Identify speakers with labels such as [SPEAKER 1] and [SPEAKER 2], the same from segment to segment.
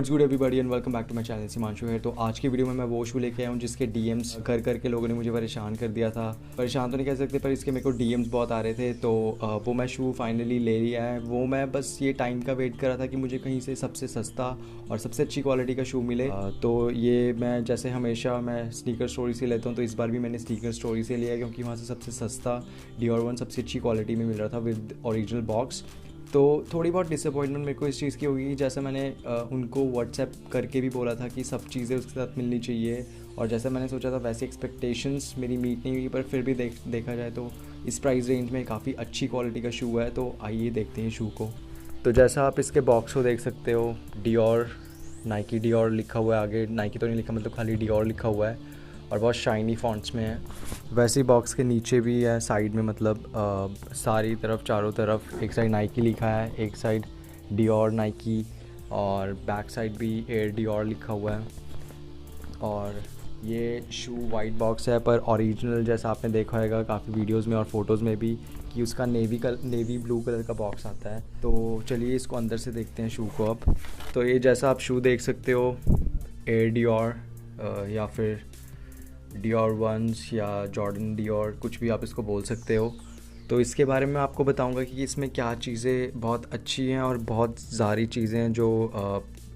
[SPEAKER 1] What's good everybody and welcome back to my channel Himanshu है। तो आज की वीडियो में मैं वो शू लेके आया हूँ जिसके डीएम्स कर के लोगों ने मुझे परेशान कर दिया था। परेशान तो नहीं कह सकते, पर इसके मेरे को डीएम्स बहुत आ रहे थे। तो वो मैं शू फाइनली ले लिया है। वो मैं बस ये टाइम का वेट कर रहा था कि मुझे कहीं से सबसे सस्ता और सबसे अच्छी क्वालिटी का शू मिले। तो ये मैं जैसे हमेशा मैं स्नीकर स्टोरी से लेता हूँ, तो इस बार भी मैंने स्नीकर स्टोरी से लिया क्योंकि वहाँ से सबसे सस्ता Dior One सबसे अच्छी क्वालिटी में मिल रहा था विद ओरिजिनल बॉक्स। तो थोड़ी बहुत डिसअपॉइंटमेंट मेरे को इस चीज़ की होगी, जैसे मैंने उनको व्हाट्सएप करके भी बोला था कि सब चीज़ें उसके साथ मिलनी चाहिए, और जैसे मैंने सोचा था वैसे एक्सपेक्टेशंस मेरी मीट नहीं हुई। पर फिर भी देखा जाए तो इस प्राइस रेंज में काफ़ी अच्छी क्वालिटी का शू है। तो आइए देखते हैं शू को। तो जैसा आप इसके बॉक्स को देख सकते हो, डियोर, नाइकी डियोर लिखा हुआ है। आगे नाइकी तो नहीं लिखा, मतलब खाली डियोर लिखा हुआ है और बहुत शाइनी फॉन्ट्स में है। वैसे ही बॉक्स के नीचे भी है, साइड में मतलब सारी तरफ चारों तरफ एक साइड नाइकी लिखा है, एक साइड डियोर नाइकी, और बैक साइड भी एयर डियोर लिखा हुआ है। और ये शू वाइट बॉक्स है, पर ओरिजिनल जैसा आपने देखा होगा काफ़ी वीडियोस में और फोटोज़ में भी कि उसका नेवी ब्लू कलर का बॉक्स आता है। तो चलिए इसको अंदर से देखते हैं शू को अब। तो ये जैसा आप शू देख सकते हो, एयर डियोर या फिर डियोर वंस या जॉर्डन डियोर, कुछ भी आप इसको बोल सकते हो। तो इसके बारे में आपको बताऊंगा कि इसमें क्या चीज़ें बहुत अच्छी हैं और बहुत सारी चीज़ें हैं जो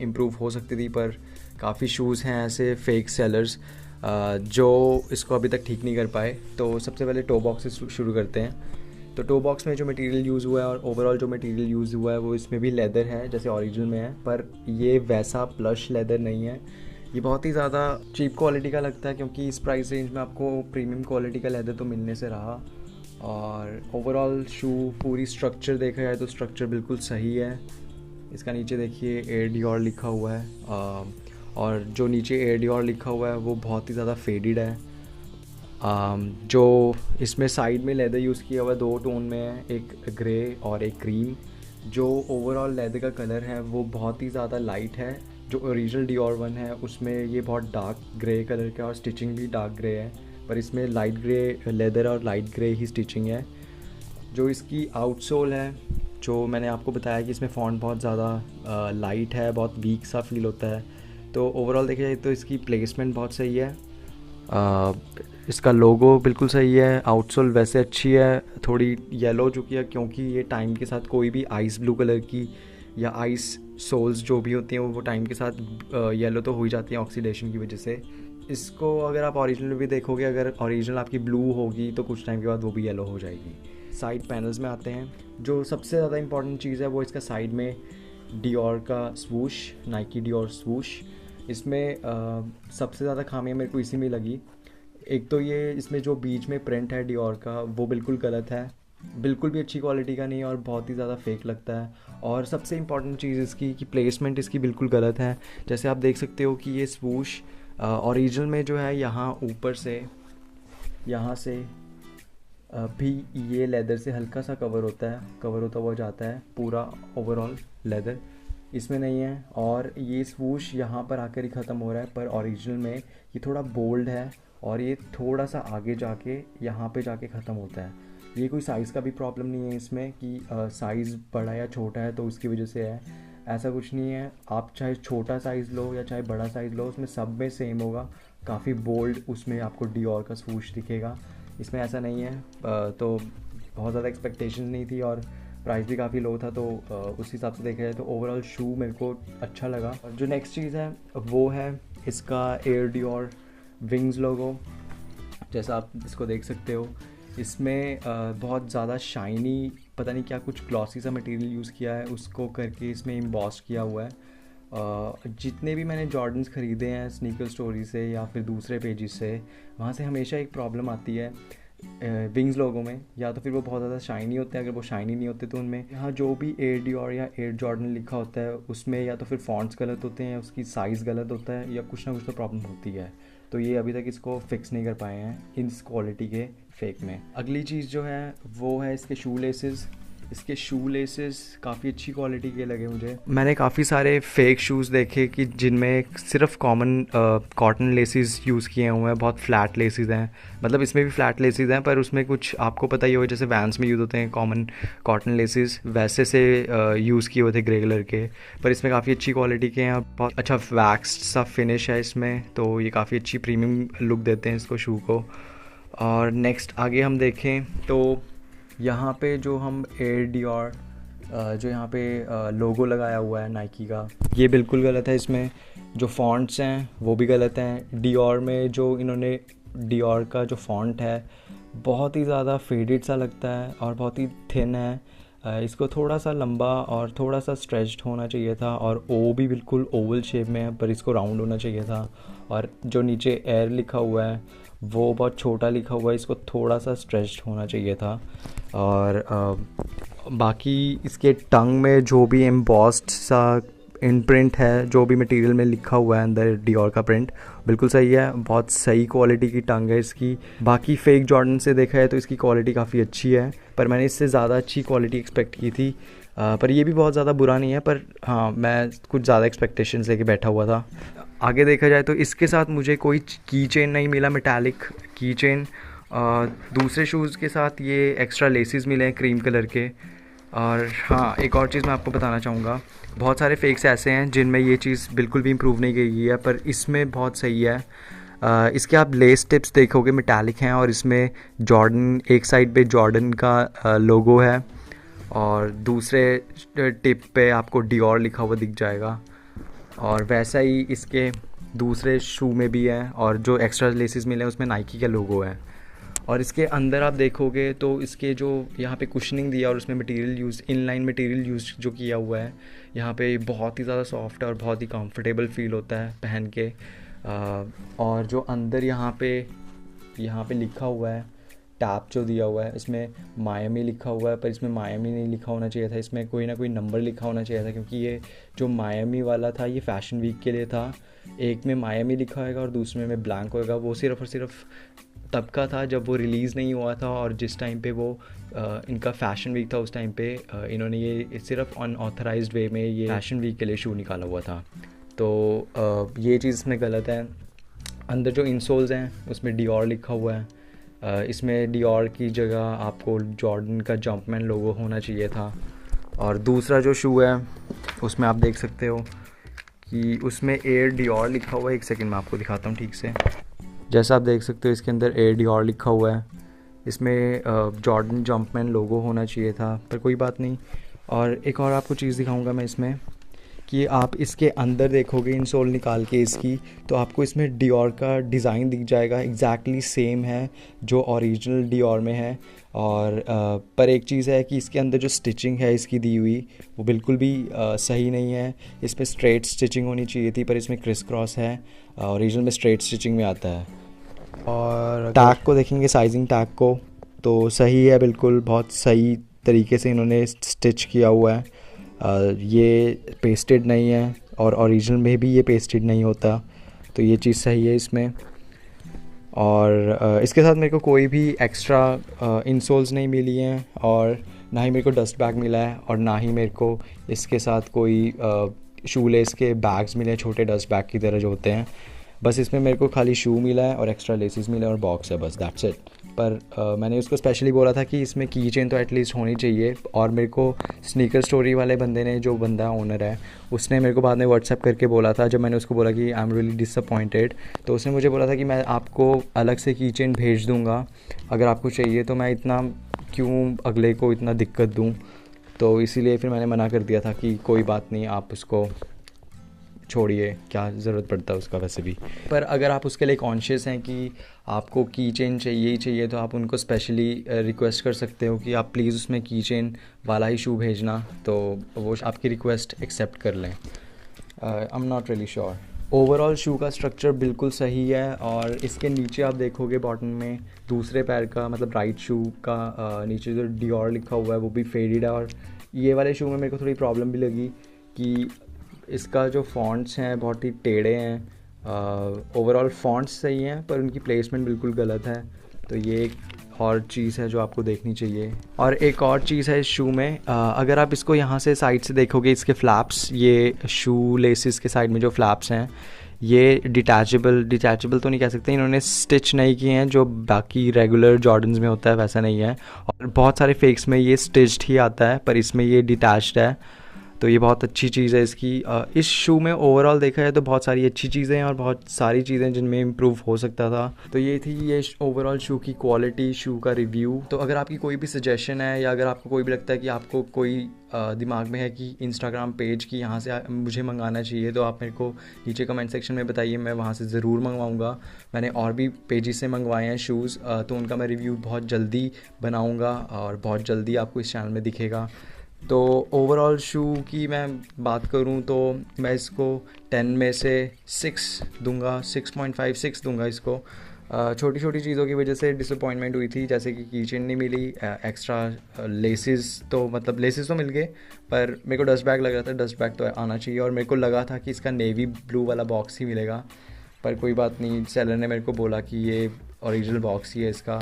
[SPEAKER 1] इम्प्रूव हो सकती थी। पर काफ़ी शूज़ हैं ऐसे फेक सेलर्स जो इसको अभी तक ठीक नहीं कर पाए। तो सबसे पहले टो बॉक्स से शुरू करते हैं। तो टो बॉक्स में जो मटेरियल यूज़ हुआ है और ओवरऑल जो मटेरियल यूज़ हुआ है वो इसमें भी लेदर है जैसे ओरिजिनल में है, पर ये वैसा प्लश लेदर नहीं है। ये बहुत ही ज़्यादा चीप क्वालिटी का लगता है क्योंकि इस प्राइस रेंज में आपको प्रीमियम क्वालिटी का लेदर तो मिलने से रहा। और ओवरऑल शू पूरी स्ट्रक्चर देखा जाए तो स्ट्रक्चर बिल्कुल सही है। इसका नीचे देखिए एयर डियोर लिखा हुआ है, और जो नीचे एयर डियोर लिखा हुआ है वो बहुत ही ज़्यादा फेडेड है। जो इसमें साइड में लेदर यूज़ किया हुआ है दो टोन में है, एक ग्रे और एक क्रीम। जो ओवरऑल लेदर का कलर है वो बहुत ही ज़्यादा लाइट है। जो ओरिजिनल डियोर वन है उसमें ये बहुत डार्क ग्रे कलर का और स्टिचिंग भी डार्क ग्रे है, पर इसमें लाइट ग्रे लेदर और लाइट ग्रे ही स्टिचिंग है। जो इसकी आउटसोल है, जो मैंने आपको बताया कि इसमें फॉन्ट बहुत ज़्यादा लाइट है, बहुत वीक सा फील होता है। तो ओवरऑल देखा जाए तो इसकी प्लेसमेंट बहुत सही है। इसका लोगो बिल्कुल सही है। आउटसोल वैसे अच्छी है, थोड़ी येलो हो चुकी है क्योंकि ये टाइम के साथ कोई भी आइस ब्लू कलर की या आइस सोल्स जो भी होती हैं वो टाइम के साथ येलो तो हो ही जाती हैं ऑक्सीडेशन की वजह से। इसको अगर आप ओरिजिनल भी देखोगे, अगर ओरिजिनल आपकी ब्लू होगी तो कुछ टाइम के बाद वो भी येलो हो जाएगी। साइड पैनल्स में आते हैं। जो सबसे ज़्यादा इंपॉर्टेंट चीज़ है वो इसका साइड में डियोर का स्वूश, नाइकी डियोर स्वूश। इसमें सबसे ज़्यादा खामियां मेरे को इसी में लगी। एक तो ये इसमें जो बीच में प्रिंट है डियोर का वो बिल्कुल गलत है, बिल्कुल भी अच्छी क्वालिटी का नहीं है और बहुत ही ज़्यादा फेक लगता है। और सबसे इम्पॉर्टेंट चीज़ इसकी कि प्लेसमेंट इसकी बिल्कुल गलत है। जैसे आप देख सकते हो कि ये स्वूश ओरिजिनल में जो है यहाँ ऊपर से, यहाँ से भी ये लेदर से हल्का सा कवर होता हुआ जाता है पूरा ओवरऑल लेदर। इसमें नहीं है, और ये स्वूश यहाँ पर आकर ही ख़त्म हो रहा है, पर ओरिजिनल में ये थोड़ा बोल्ड है और ये थोड़ा सा आगे जाके यहाँ पे जाके ख़त्म होता है। ये कोई साइज़ का भी प्रॉब्लम नहीं है इसमें कि साइज़ बड़ा या छोटा है तो उसकी वजह से है, ऐसा कुछ नहीं है। आप चाहे छोटा साइज़ लो या चाहे बड़ा साइज़ लो, उसमें सब में सेम होगा। काफ़ी बोल्ड उसमें आपको डियोर का स्वूश दिखेगा, इसमें ऐसा नहीं है। तो बहुत ज़्यादा एक्सपेक्टेशन नहीं थी और प्राइस भी काफ़ी लो था, तो उस हिसाब से देखा जाए तो ओवरऑल शू मेरे को अच्छा लगा। और जो नेक्स्ट चीज़ है वो है इसका एयर डियोर विंग्स लोगो। जैसा आप इसको देख सकते हो, इसमें बहुत ज़्यादा शाइनी, पता नहीं क्या कुछ ग्लॉसी सा मटेरियल यूज़ किया है, उसको करके इसमें एम्बॉस किया हुआ है। जितने भी मैंने जॉर्डन्स ख़रीदे हैं स्नीकर स्टोरी से या फिर दूसरे पेजेस से, वहाँ से हमेशा एक प्रॉब्लम आती है विंग्स लोगों में, या तो फिर वो बहुत ज़्यादा शाइनी होते हैं। अगर वो शाइनी नहीं होते तो उनमें यहाँ जो भी एयर डियोर या एयर जॉर्डन लिखा होता है उसमें या तो फिर फॉन्ट्स गलत होते हैं, उसकी साइज़ गलत होता है, या कुछ ना कुछ तो प्रॉब्लम होती है। तो ये अभी तक इसको फिक्स नहीं कर पाए हैं इस क्वालिटी के फेक में। अगली चीज़ जो है वो है इसके शू लेसेस। इसके शू लेसेस काफ़ी अच्छी क्वालिटी के लगे मुझे। मैंने काफ़ी सारे फेक शूज़ देखे कि जिनमें सिर्फ कॉमन कॉटन लेसेस यूज़ किए हुए हैं, बहुत फ्लैट लेसेस हैं, मतलब इसमें भी फ्लैट लेसेस हैं पर उसमें कुछ आपको पता ही होगा जैसे वैंस में यूज़ होते हैं कॉमन कॉटन लेसेस, वैसे से यूज़ किए हुए थे ग्रे कलर के। पर इसमें काफ़ी अच्छी क्वालिटी के हैं और बहुत अच्छा वैक्स्ड सा फिनिश है इसमें, तो ये काफ़ी अच्छी प्रीमियम लुक देते हैं इसको शू को। और नेक्स्ट आगे हम देखें तो यहाँ पे जो हम एयर डियोर जो यहाँ पे लोगो लगाया हुआ है नाइकी का, ये बिल्कुल गलत है। इसमें जो फॉन्ट्स हैं वो भी गलत हैं। डियोर में जो इन्होंने डियोर का जो फॉन्ट है बहुत ही ज़्यादा फेडेड सा लगता है और बहुत ही थिन है। इसको थोड़ा सा लंबा और थोड़ा सा स्ट्रेच्ड होना चाहिए था, और ओ भी बिल्कुल ओवल शेप में है पर इसको राउंड होना चाहिए था। और जो नीचे एयर लिखा हुआ है वो बहुत छोटा लिखा हुआ है, इसको थोड़ा सा स्ट्रेच्ड होना चाहिए था। और बाकी इसके टंग में जो भी एम्बॉस्ड सा इम्प्रिंट है, जो भी मटेरियल में लिखा हुआ है अंदर डियोर का प्रिंट, बिल्कुल सही है, बहुत सही क्वालिटी की टंग है इसकी। बाकी फेक जॉर्डन से देखा है तो इसकी क्वालिटी काफ़ी अच्छी है, पर मैंने इससे ज़्यादा अच्छी क्वालिटी एक्सपेक्ट की थी। पर ये भी बहुत ज़्यादा बुरा नहीं है, पर हाँ मैं कुछ ज़्यादा एक्सपेक्टेशंस लेके बैठा हुआ था। आगे देखा जाए तो इसके साथ मुझे कोई की चेन नहीं मिला, मेटालिक की चेन। दूसरे शूज़ के साथ ये एक्स्ट्रा लेसेस मिले हैं क्रीम कलर के। और हाँ, एक और चीज़ मैं आपको बताना चाहूँगा, बहुत सारे फेक्स ऐसे हैं जिनमें ये चीज़ बिल्कुल भी इम्प्रूव नहीं की है, पर इसमें बहुत सही है। इसके आप लेस टिप्स देखोगे मेटालिक हैं और इसमें जॉर्डन, एक साइड पे जॉर्डन का लोगो है और दूसरे टिप पे आपको डियोर लिखा हुआ दिख जाएगा। और वैसा ही इसके दूसरे शू में भी है, और जो एक्स्ट्रा लेसेस मिले हैं उसमें नाइकी का लोगो है। और इसके अंदर आप देखोगे तो इसके जो यहाँ पे कुशनिंग दिया और उसमें material use, inline material use जो किया हुआ है यहाँ पे, बहुत ही ज़्यादा सॉफ्ट है और बहुत ही कंफर्टेबल फील होता है पहन के। और जो अंदर यहाँ पे लिखा हुआ है, टैप जो दिया हुआ है, इसमें मायामी लिखा हुआ है, पर इसमें मायामी नहीं लिखा होना चाहिए था, इसमें कोई ना कोई नंबर लिखा होना चाहिए था, क्योंकि ये जो मायामी वाला था ये फ़ैशन वीक के लिए था। एक में मायामी लिखा होगा और दूसरे में ब्लैंक होगा। वो सिर्फ़ और सिर्फ तब का था जब वो रिलीज़ नहीं हुआ था, और जिस टाइम पे वो इनका फ़ैशन वीक था उस टाइम पे इन्होंने ये सिर्फ अनऑथराइज्ड वे में ये फ़ैशन वीक के लिए शू निकाला हुआ था। तो ये चीज़ इसमें गलत है। अंदर जो इंसोल्स हैं उसमें डियोर लिखा हुआ है, इसमें डियोर की जगह आपको जॉर्डन का जंपमैन लोगो होना चाहिए था। और दूसरा जो शू है उसमें आप देख सकते हो कि उसमें एयर डियोर लिखा हुआ है। एक सेकंड मैं आपको दिखाता हूँ ठीक से। जैसा आप देख सकते हो इसके अंदर एयर डियोर लिखा हुआ है, इसमें जॉर्डन जंपमैन लोगो होना चाहिए था, पर कोई बात नहीं। और एक और आपको चीज़ दिखाऊंगा मैं इसमें कि आप इसके अंदर देखोगे इंसोल निकाल के इसकी, तो आपको इसमें डियोर का डिज़ाइन दिख जाएगा, एग्जैक्टली सेम है जो ओरिजिनल डियोर में है। और पर एक चीज़ है कि इसके अंदर जो स्टिचिंग है इसकी दी हुई वो बिल्कुल भी सही नहीं है। इसमें स्ट्रेट स्टिचिंग होनी चाहिए थी पर इसमें क्रिस क्रॉस है, ओरिजिनल में स्ट्रेट स्टिचिंग में आता है। और टैग को देखेंगे, साइजिंग टैग को, तो सही है बिल्कुल, बहुत सही तरीके से इन्होंने स्टिच किया हुआ है। ये पेस्टेड नहीं है और ओरिजिनल में भी ये पेस्टेड नहीं होता, तो ये चीज़ सही है इसमें। और इसके साथ मेरे को कोई भी एक्स्ट्रा इंसोल्स नहीं मिली हैं, और ना ही मेरे को डस्ट बैग मिला है, और ना ही मेरे को इसके साथ कोई शू लेस के बैग्स मिले हैं, छोटे डस्ट बैग की तरह जो होते हैं। बस इसमें मेरे को खाली शू मिला है और एक्स्ट्रा लेसेस मिले और बॉक्स है, बस दैट्स इट। पर मैंने उसको स्पेशली बोला था कि इसमें की चेन तो एटलीस्ट होनी चाहिए, और मेरे को स्नीकर स्टोरी वाले बंदे ने, जो बंदा ओनर है, उसने मेरे को बाद में व्हाट्सएप करके बोला था, जब मैंने उसको बोला कि आई एम रियली डिसअपॉइंटेड, तो उसने मुझे बोला था कि मैं आपको अलग से की चेन भेज दूँगा अगर आपको चाहिए, तो मैं इतना क्यों अगले को इतना दिक्कत दूँ। तो इसीलिए फिर मैंने मना कर दिया था कि कोई बात नहीं, आप उसको छोड़िए, क्या ज़रूरत पड़ता है उसका वैसे भी। पर अगर आप उसके लिए कॉन्शियस हैं कि आपको की चेन चाहिए ही चाहिए, तो आप उनको स्पेशली रिक्वेस्ट कर सकते हो कि आप प्लीज़ उसमें की चेन वाला ही शू भेजना, तो वो आपकी रिक्वेस्ट एक्सेप्ट कर लें। I am not really sure. Overall shoe का स्ट्रक्चर बिल्कुल सही है, और इसके नीचे आप देखोगे बॉटम में दूसरे पैर का, मतलब राइट शू का नीचे जो डियोर लिखा हुआ है वो भी फेडेड है। और ये वाले शू में मेरे को थोड़ी प्रॉब्लम भी लगी कि इसका जो फॉन्ट्स हैं बहुत ही टेढ़े हैं। ओवरऑल फॉन्ट्स सही हैं पर उनकी प्लेसमेंट बिल्कुल गलत है, तो ये एक और चीज़ है जो आपको देखनी चाहिए। और एक और चीज़ है इस शू में, अगर आप इसको यहाँ से साइड से देखोगे, इसके फ्लैप्स, ये शू लेसिस के साइड में जो फ्लैप्स हैं ये डिटैचेबल तो नहीं कह सकते, इन्होंने स्टिच नहीं किए हैं जो बाकी रेगुलर जॉर्डन्स में होता है वैसा नहीं है। और बहुत सारे फेक्स में ये स्टिच्ड ही आता है, पर इसमें ये डिटैच्ड है, तो ये बहुत अच्छी चीज़ है इसकी। इस शू में ओवरऑल देखा जाए तो बहुत सारी अच्छी चीज़ें हैं और बहुत सारी चीज़ें जिनमें इम्प्रूव हो सकता था। तो ये थी ये ओवरऑल शू की क्वालिटी, शू का रिव्यू। तो अगर आपकी कोई भी सजेशन है या अगर आपको कोई भी लगता है कि आपको कोई दिमाग में है कि इंस्टाग्राम पेज की यहाँ से मुझे मंगाना चाहिए, तो आप मेरे को नीचे कमेंट सेक्शन में बताइए, मैं वहाँ से ज़रूर मंगवाऊँगा। मैंने और भी पेजेस से मंगवाए हैं शूज़, तो उनका मैं रिव्यू बहुत जल्दी बनाऊँगा और बहुत जल्दी आपको इस चैनल में दिखेगा। तो ओवरऑल शू की मैं बात करूं तो मैं इसको 10 में से 6 दूंगा, 6.56 दूंगा इसको। छोटी छोटी चीज़ों की वजह से डिसअपॉइंटमेंट हुई थी, जैसे कि कीचेन नहीं मिली, एक्स्ट्रा लेसेस तो मतलब लेसेस तो मिल गए, पर मेरे को डस्ट बैग लग रहा था, डस्ट बैग तो आना चाहिए, और मेरे को लगा था कि इसका नेवी ब्लू वाला बॉक्स ही मिलेगा, पर कोई बात नहीं, सेलर ने मेरे को बोला कि ये ओरिजिनल बॉक्स ही है इसका,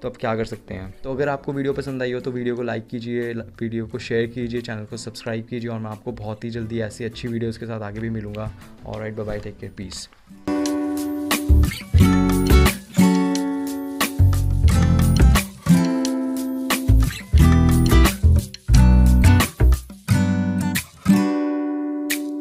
[SPEAKER 1] तो अब क्या कर सकते हैं। तो अगर आपको वीडियो पसंद आई हो तो वीडियो को लाइक कीजिए, वीडियो को शेयर कीजिए, चैनल को सब्सक्राइब कीजिए, और मैं आपको बहुत ही जल्दी ऐसी अच्छी वीडियोज़ के साथ आगे भी मिलूँगा। Alright, bye bye, take care, piece.